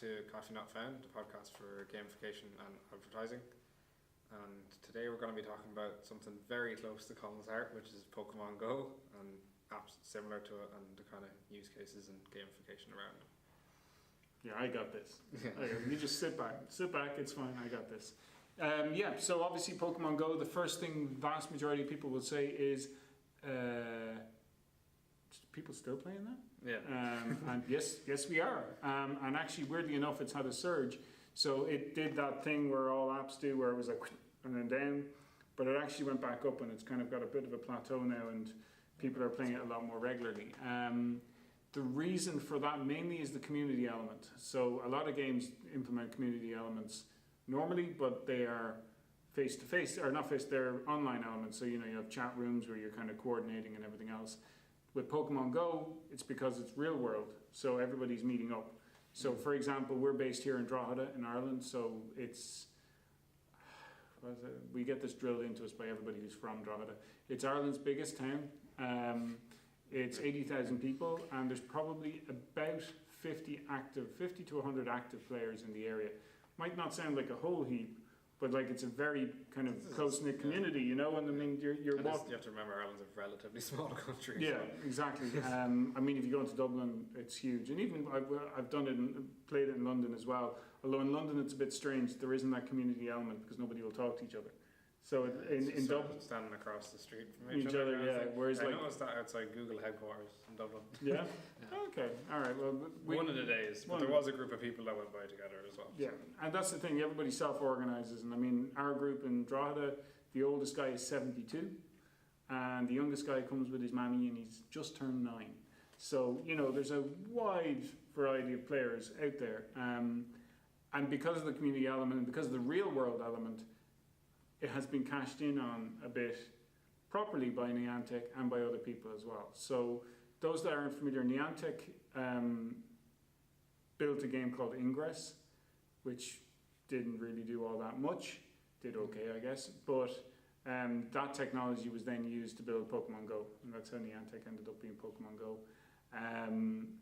to Coffee Not Found, the podcast for gamification and advertising. And today we're going to be talking about something very close to Colin's heart, which is Pokémon Go and apps similar to it and the kind of use cases and gamification around it. Yeah, I got this. You just sit back, it's fine, I got this. So obviously Pokemon Go, the first thing vast majority of people will say is, people still playing that? Yeah. And yes we are. And actually, weirdly enough, it's had a surge. So it did that thing where all apps do, where it was like, and then down, but it actually went back up and it's kind of got a bit of a plateau now and people are playing it a lot more regularly. The reason for that mainly is the community element. So a lot of games implement community elements normally, but they are face-to-face, or not face, they're online elements. So, you have chat rooms where you're kind of coordinating and everything else. With Pokemon Go, it's because it's real world, so everybody's meeting up. So, for example, we're based here in Drogheda in Ireland, so we get this drilled into us by everybody who's from Drogheda. It's Ireland's biggest town. It's 80,000 people, and there's probably about 50 to 100 active players in the area. Might not sound like a whole heap, but like it's a very kind of close-knit community, And I mean, you're you have to remember Ireland's a relatively small country. Yeah, so. Exactly. I mean, if you go into Dublin, it's huge, and even I've done it and played it in London as well. Although in London it's a bit strange. There isn't that community element because nobody will talk to each other. So in Dublin, standing across the street from each other, yeah. Whereas I noticed that outside Google headquarters in Dublin. Yeah. Okay. All right. Well, one of the days, but there was a group of people that went by together as well. Yeah, and that's the thing. Everybody self-organizes, and I mean, our group in Drogheda, the oldest guy is 72, and the youngest guy comes with his mammy, and he's just turned 9. So there's a wide variety of players out there, and because of the community element and because of the real-world element, it has been cashed in on a bit properly by Niantic and by other people as well. So those that aren't familiar, Niantic built a game called Ingress, which didn't really do all that much. Did okay, I guess. But that technology was then used to build Pokemon Go. And that's how Niantic ended up being Pokemon Go.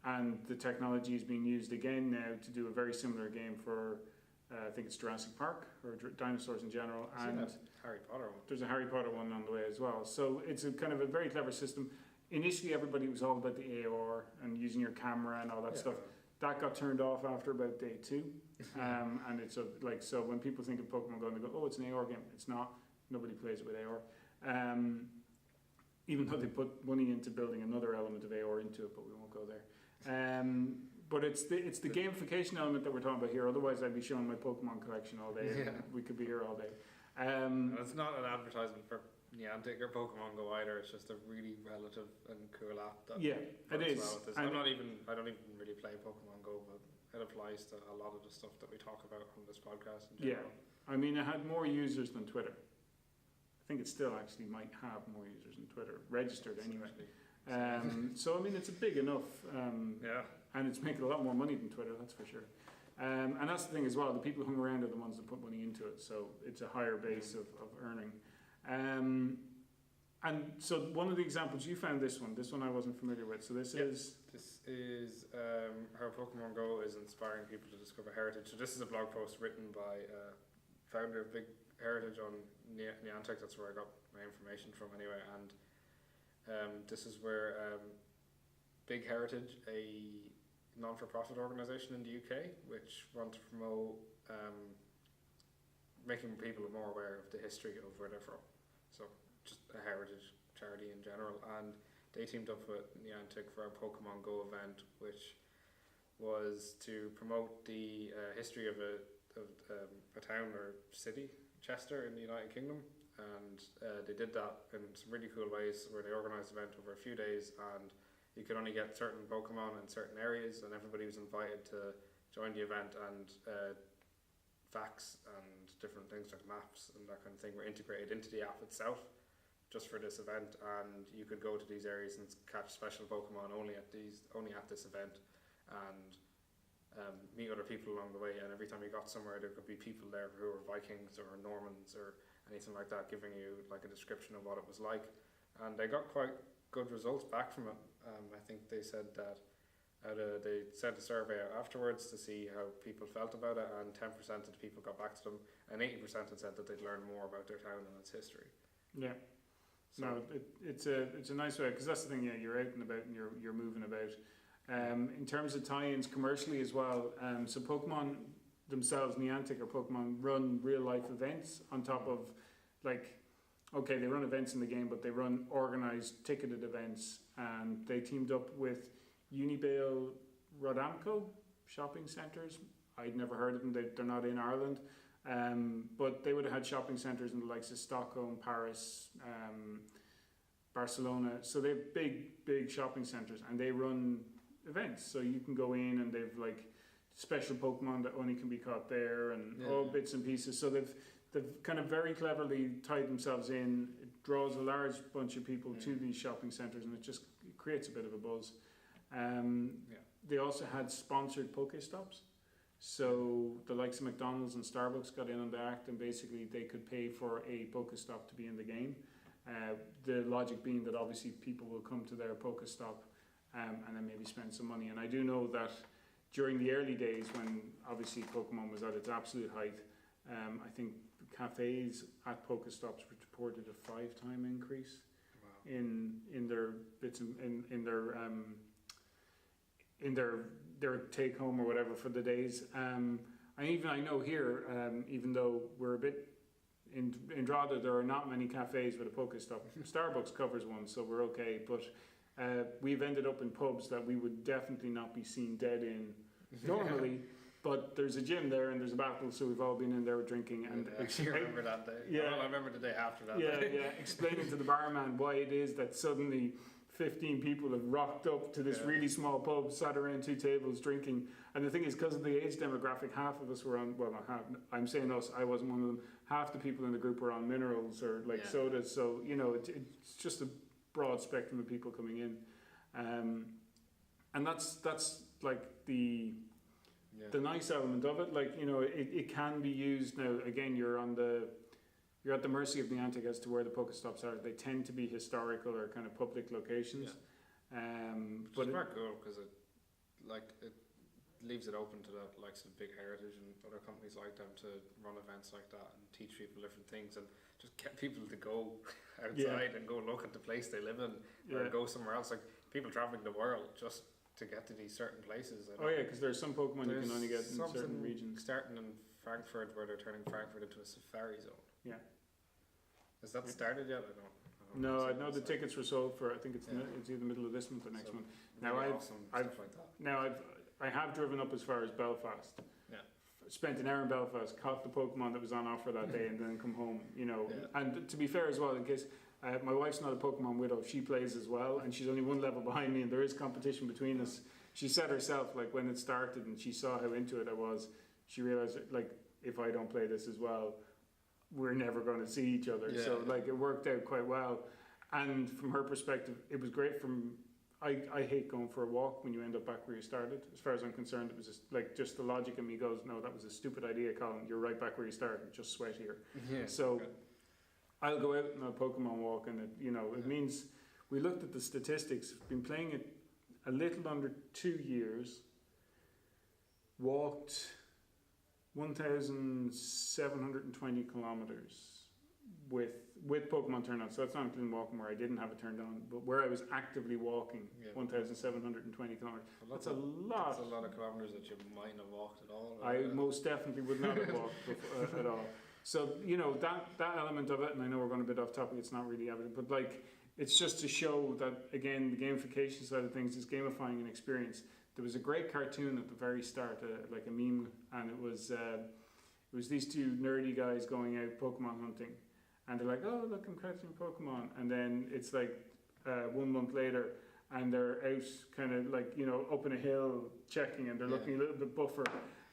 And the technology is being used again now to do a very similar game for I think it's Jurassic Park, or dinosaurs in general. And Harry Potter one. There's a Harry Potter one on the way as well. So it's a kind of a very clever system. Initially, everybody was all about the AR and using your camera and all that stuff. That got turned off after about day 2. And it's so when people think of Pokemon Go, they go, oh, it's an AR game. It's not. Nobody plays it with AR. Even though they put money into building another element of AR into it, but we won't go there. But it's the gamification element that we're talking about here. Otherwise, I'd be showing my Pokemon collection all day. Yeah. And we could be here all day. It's not an advertisement for Niantic or Pokemon Go either. It's just a really relative and cool app. That it is. Well with this. I don't even really play Pokemon Go, but it applies to a lot of the stuff that we talk about on this podcast in general. Yeah, I mean, it had more users than Twitter. I think it still actually might have more users than Twitter, registered anyway. So I mean, it's a big enough, and it's making a lot more money than Twitter, that's for sure. And that's the thing as well, the people who hung around are the ones that put money into it, so it's a higher base of earning. And so one of the examples, you found this one I wasn't familiar with, so this is how Pokemon Go is inspiring people to discover heritage. So this is a blog post written by founder of Big Heritage on Niantic. That's where I got my information from anyway, and this is where Big Heritage, a non-for-profit organisation in the UK, which want to promote making people more aware of the history of where they're from. So just a heritage charity in general, and they teamed up with Niantic for a Pokemon Go event, which was to promote the history of a town or city, Chester in the United Kingdom. And they did that in some really cool ways, where they organised an event over a few days, and you could only get certain Pokemon in certain areas, and everybody was invited to join the event, and facts and different things like maps and that kind of thing were integrated into the app itself just for this event, and you could go to these areas and catch special Pokemon only at this event, and meet other people along the way. And every time you got somewhere, there could be people there who were Vikings or Normans or anything like that, giving you like a description of what it was like. And they got quite good results back from it. I think they said that They sent a survey out afterwards to see how people felt about it, and 10% of the people got back to them, and 80% had said that they'd learn more about their town and its history. Yeah. So, No, it's a nice way, because that's the thing. Yeah, you're out and about and you're moving about. In terms of tie-ins commercially as well, so Pokemon themselves, Niantic or Pokemon, run real life events on top of, like, okay, they run events in the game, but they run organised ticketed events, and they teamed up with Unibale Rodamco shopping centres. I'd never heard of them. They're not in Ireland, but they would have had shopping centres in the likes of Stockholm, Paris, Barcelona. So they have big shopping centres, and they run events. So you can go in, and they've like special Pokemon that only can be caught there, and all bits and pieces. So they've kind of very cleverly tied themselves in. It draws a large bunch of people to these shopping centres, and it creates a bit of a buzz. They also had sponsored Pokestops. So the likes of McDonald's and Starbucks got in on the act, and basically they could pay for a Pokestop to be in the game. The logic being that obviously people will come to their Pokestop and then maybe spend some money. And I do know that during the early days, when obviously Pokemon was at its absolute height, I think cafes at Pokestops reported a 5-time increase in their bits in their take home or whatever for the days. And even I know here, even though we're a bit in Drogheda, there are not many cafes with a Pokestop. Starbucks covers one, so we're okay. But we've ended up in pubs that we would definitely not be seen dead in normally. But there's a gym there and there's a battle, so we've all been in there drinking. And I actually remember that day. Yeah, well, I remember the day after that. Yeah, explaining to the barman why it is that suddenly 15 people have rocked up to this really small pub, sat around 2 tables drinking. And the thing is, because of the age demographic, half of us were on, well, not half, I'm saying us, I wasn't one of them, half the people in the group were on minerals or like sodas. So, you know, it's just a broad spectrum of people coming in. And that's like the nice element of it. Like, you know, it can be used now. Again, you're at the mercy of Niantic as to where the Pokestops are. They tend to be historical or kind of public locations. But it's not cool because it leaves it open to the likes of Big Heritage and other companies like them to run events like that and teach people different things and just get people to go outside and go look at the place they live in or go somewhere else. Like people traveling the world just to get to these certain places. Because there's some Pokemon you can only get in certain regions. Starting in Frankfurt where they're turning Frankfurt into a safari zone. Yeah. Has that started yet? I don't know. No, I know the tickets were sold for. I think it's either the middle of this month or next month. Now I have driven up as far as Belfast. Yeah. Spent an hour in Belfast, caught the Pokemon that was on offer that day, and then come home. You know, and to be fair as well, in case my wife's not a Pokemon widow, she plays as well, and she's only one level behind me, and there is competition between us. She said herself, like when it started, and she saw how into it I was, she realized like if I don't play this as well, we're never going to see each other. So like it worked out quite well, and from her perspective it was great. I hate going for a walk when you end up back where you started. As far as I'm concerned, it was just the logic in me goes, no, that was a stupid idea, Colin, you're right back where you started, just sweat here. So I'll go out on a Pokemon walk, and it means, we looked at the statistics, been playing it a little under 2 years, walked 1,720 kilometers with Pokemon turned on. So that's not including walking where I didn't have it turned on, but where I was actively walking 1,720 kilometers. Well, that's a lot. That's a lot of kilometers that you mightn't have walked at all. I most definitely would not have walked at all. So, that element of it, and I know we're going a bit off topic, it's not really evident, but like, it's just to show that, again, the gamification side of things is gamifying an experience. There was a great cartoon at the very start, like a meme, and it was these 2 nerdy guys going out Pokemon hunting, and they're like, oh, look, I'm catching Pokemon, and then it's like 1 month later, and they're out kind of like, up in a hill checking, and they're looking a little bit buffer.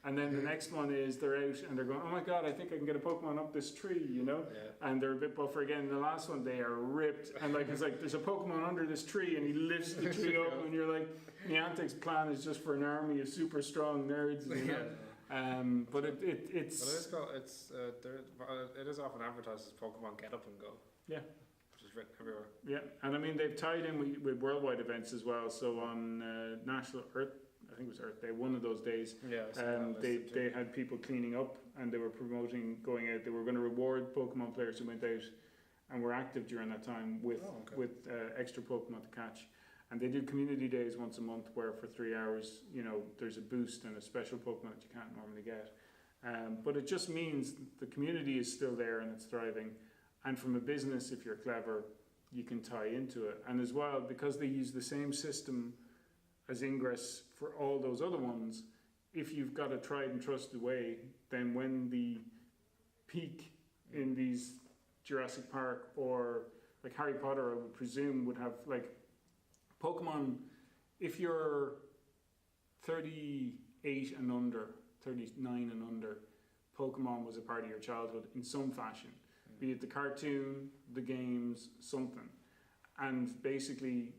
And then the next one is they're out and they're going, oh my God, I think I can get a Pokemon up this tree, and they're a bit buffer again. And the last one, they are ripped, and like it's like there's a Pokemon under this tree, and he lifts the tree up, and you're like, Niantic's plan is just for an army of super strong nerds, But it is often advertised as Pokemon Get Up and Go. Yeah. Which just written everywhere. Yeah, and I mean they've tied in with worldwide events as well. So on National Earth, I think it was Earth Day, one of those days, Yeah, they had people cleaning up and they were promoting going out. They were going to reward Pokemon players who went out and were active during that time with extra Pokemon to catch. And they do community days once a month where for 3 hours, there's a boost and a special Pokemon that you can't normally get. But it just means the community is still there and it's thriving. And from a business, if you're clever, you can tie into it. And as well, because they use the same system as Ingress for all those other ones, if you've got a tried and trusted way, then when the peak in these Jurassic Park or like Harry Potter, I would presume, would have like Pokemon, if you're 38 and under, 39 and under, Pokemon was a part of your childhood in some fashion, be it the cartoon, the games, something. And basically,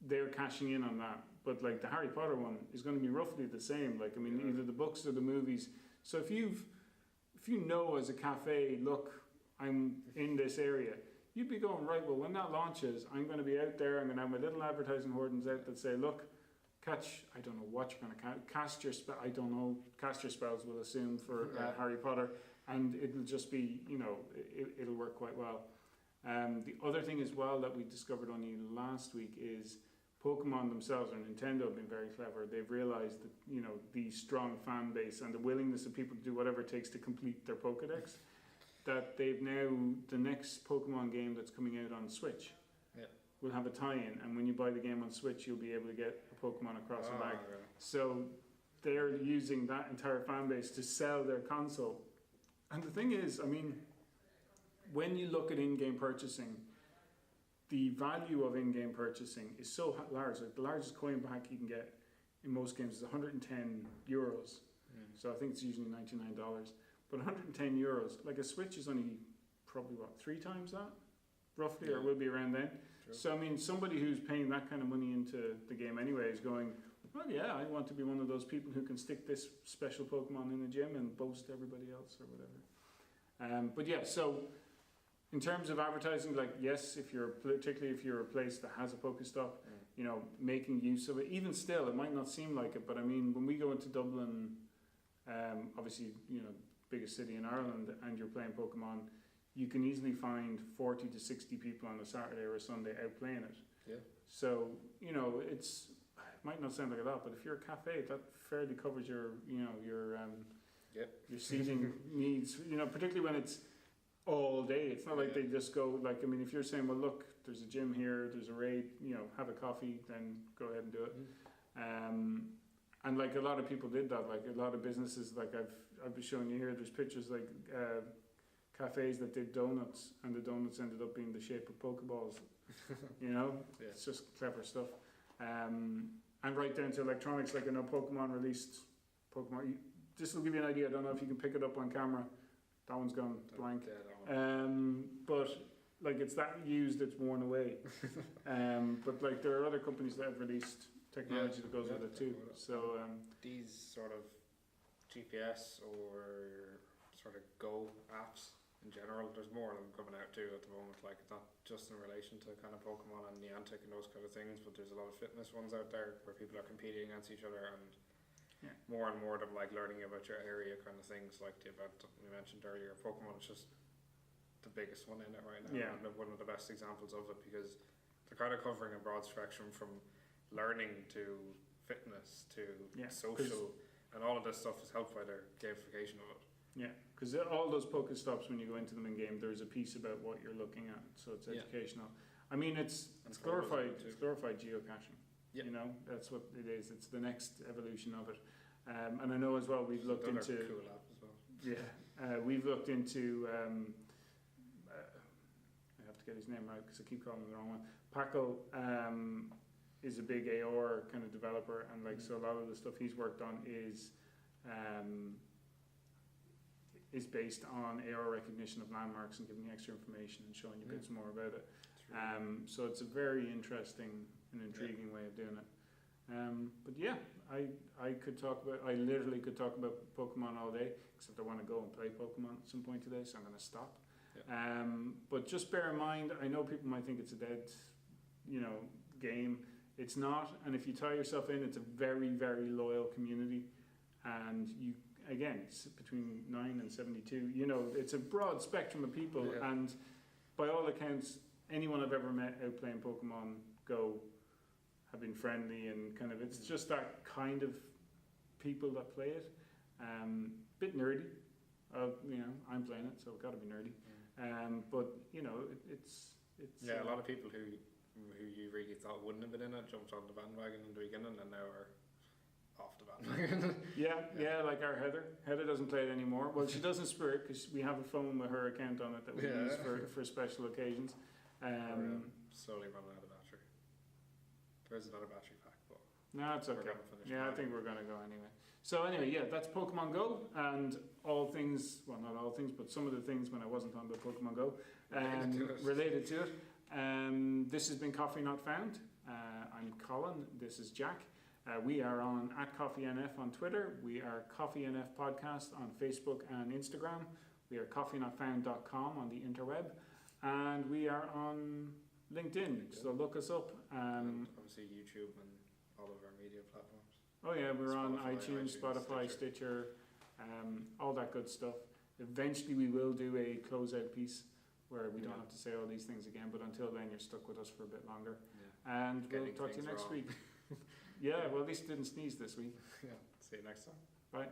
they're cashing in on that. But like the Harry Potter one is going to be roughly the same. Like, I mean, either the books or the movies. So if you know as a cafe, look, I'm in this area, you'd be going, right, well, when that launches, I'm going to be out there, I'm going to have my little advertising hoardings out that say, look, catch, I don't know what you're going to cast your spell, I don't know, cast your spells, we'll assume, for Harry Potter, and it'll just be, it'll work quite well. The other thing as well that we discovered only last week is Pokemon themselves, or Nintendo, have been very clever. They've realized that, the strong fan base and the willingness of people to do whatever it takes to complete their Pokedex, that they've now, the next Pokemon game that's coming out on Switch will have a tie-in, and when you buy the game on Switch, you'll be able to get a Pokemon across the bag. Yeah. So they're using that entire fan base to sell their console. And the thing is, I mean, when you look at in-game purchasing, the value of in-game purchasing is so large. Like the largest coin pack you can get in most games is 110 euros. So I think it's usually $99. But 110 euros, like a Switch is only probably, 3 times that? Roughly, or will be around then. True. So I mean, somebody who's paying that kind of money into the game anyway is going, well, yeah, I want to be one of those people who can stick this special Pokemon in the gym and boast everybody else or whatever. But yeah, so in terms of advertising, like yes, particularly if you're a place that has a Pokestop, making use of it. Even still, it might not seem like it, but I mean, when we go into Dublin, obviously, biggest city in Ireland, and you're playing Pokemon, you can easily find 40 to 60 people on a Saturday or a Sunday out playing it. Yeah. So, it might not sound like a lot, but if you're a cafe, that fairly covers your seating needs, particularly when it's all day. It's not like they just go, like, I mean, if you're saying, well, look, there's a gym here, there's a raid, have a coffee, then go ahead and do it. And like a lot of people did that, like a lot of businesses, like I've been showing you here, there's pictures like cafes that did donuts, and the donuts ended up being the shape of Pokeballs. It's just clever stuff. And right down to electronics, like I know Pokemon released Pokemon. This will give you an idea. I don't know if you can pick it up on camera. That one's gone blank. But like it's that used, it's worn away. But like there are other companies that have released technology that goes with it too. So these sort of GPS or sort of Go apps in general, there's more of them coming out too at the moment. Like it's not just in relation to kind of Pokemon and Niantic and those kind of things, but there's a lot of fitness ones out there where people are competing against each other, and more and more of them like learning about your area kind of things. Like the event we mentioned earlier, Pokemon is just the biggest one in it right now, and one of the best examples of it, because they're kind of covering a broad spectrum from learning to fitness to social, and all of this stuff is helped by their gamification of it. Yeah, because all those Pokestops, when you go into them in game, there's a piece about what you're looking at, so it's educational. I mean, it's glorified geocaching. Yep. That's what it is. It's the next evolution of it. And I know as well we've looked into. Cool app as well. Yeah, we've looked into. I have to get his name right because I keep calling him the wrong one. Paco is a big AR kind of developer, and like so a lot of the stuff he's worked on is based on AR recognition of landmarks and giving you extra information and showing you bits more about it. So it's a very interesting and intriguing way of doing it. But yeah, I literally could talk about Pokemon all day, except I want to go and play Pokemon at some point today, so I'm going to stop. But But just bear in mind, I know people might think it's a dead, game. It's not, and if you tie yourself in, it's a very, very loyal community, and you, again, it's between 9 and 72, it's a broad spectrum of people, and by all accounts, anyone I've ever met out playing Pokemon Go have been friendly, and kind of, it's just that kind of people that play it. Bit nerdy, I'm playing it, so it's got to be nerdy. But it's a lot of people who you really thought wouldn't have been in it jumped on the bandwagon in the beginning and now are off the bandwagon. yeah, like our Heather. Heather doesn't play it anymore. Well, she does in spirit because we have a phone with her account on it that we use for special occasions. Slowly running out of battery. There's another battery pack, but no, it's okay. We're gonna finish I think we're going to go anyway. So anyway, that's Pokemon Go, and all things, well, not all things, but some of the things when I wasn't on the Pokemon Go related to it. This has been Coffee Not Found. I'm Colin. This is Jack. We are on @CoffeeNF on Twitter. We are CoffeeNF Podcast on Facebook and Instagram. We are coffeenotfound.com on the interweb. And we are on LinkedIn, so look us up. And obviously YouTube and all of our media platforms. Oh yeah, we're on Spotify, iTunes, Spotify, Stitcher, all that good stuff. Eventually we will do a closeout piece where we don't have to say all these things again, but until then you're stuck with us for a bit longer. Yeah. And we'll talk to you next week. Yeah, well at least didn't sneeze this week. Yeah, see you next time. Bye.